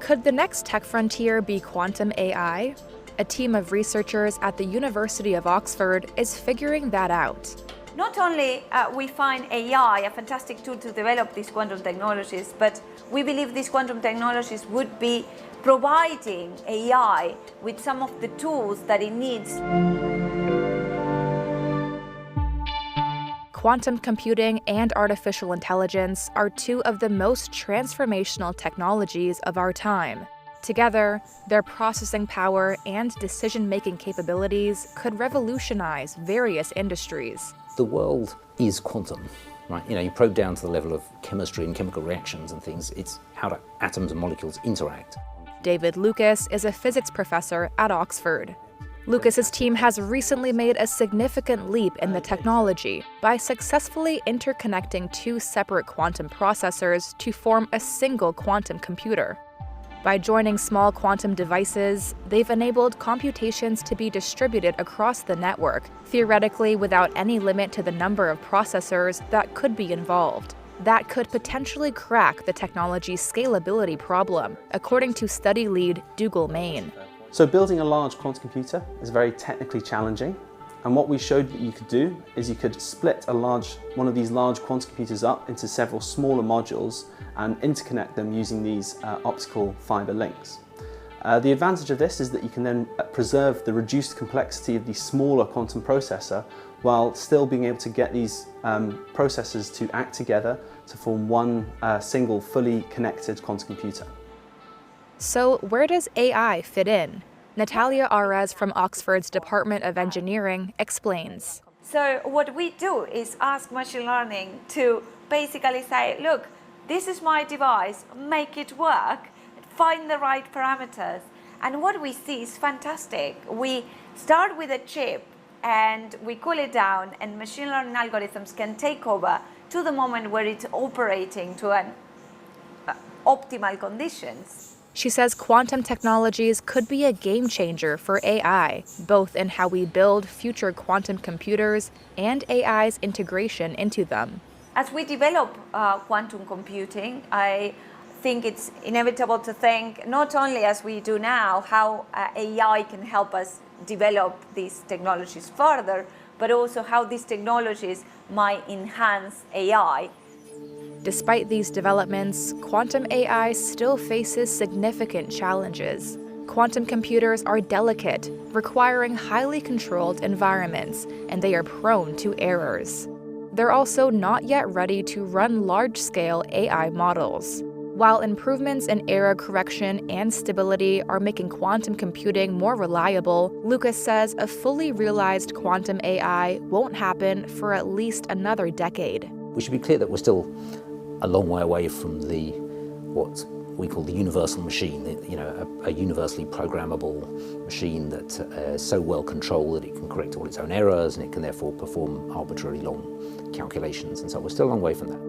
Could the next tech frontier be quantum AI? A team of researchers at the University of Oxford is figuring that out. Not only we find AI a fantastic tool to develop these quantum technologies, but we believe these quantum technologies would be providing AI with some of the tools that it needs. Quantum computing and artificial intelligence are two of the most transformational technologies of our time. Together, their processing power and decision-making capabilities could revolutionize various industries. The world is quantum, right? You probe down to the level of chemistry and chemical reactions and things. It's how do atoms and molecules interact. David Lucas is a physics professor at Oxford. Lucas's team has recently made a significant leap in the technology by successfully interconnecting two separate quantum processors to form a single quantum computer. By joining small quantum devices, they've enabled computations to be distributed across the network, theoretically without any limit to the number of processors that could be involved. That could potentially crack the technology's scalability problem, according to study lead Dougal Main. So building a large quantum computer is very technically challenging. And what we showed that you could do is you could split one of these large quantum computers up into several smaller modules and interconnect them using these optical fiber links. The advantage of this is that you can then preserve the reduced complexity of the smaller quantum processor while still being able to get these processors to act together to form one single fully connected quantum computer. So where does AI fit in? 𝗤𝗂𝗳𝗃𝗍 from Oxford's Department of Engineering explains. So what we do is ask machine learning to basically say, look, this is my device, make it work, find the right parameters. And what we see is fantastic. We start with a chip and we cool it down, and machine learning algorithms can take over to the moment where it's operating to an optimal conditions. She says quantum technologies could be a game changer for AI, both in how we build future quantum computers and AI's integration into them. As we develop quantum computing, I think it's inevitable to think not only as we do now how AI can help us develop these technologies further, but also how these technologies might enhance AI. Despite these developments, quantum AI still faces significant challenges. Quantum computers are delicate, requiring highly controlled environments, and they are prone to errors. They're also not yet ready to run large-scale AI models. While improvements in error correction and stability are making quantum computing more reliable, Lucas says a fully realized quantum AI won't happen for at least another decade. We should be clear that we're still a long way away from what we call the universal machine, a universally programmable machine that is so well controlled that it can correct all its own errors and it can therefore perform arbitrarily long calculations, and so we're still a long way from that.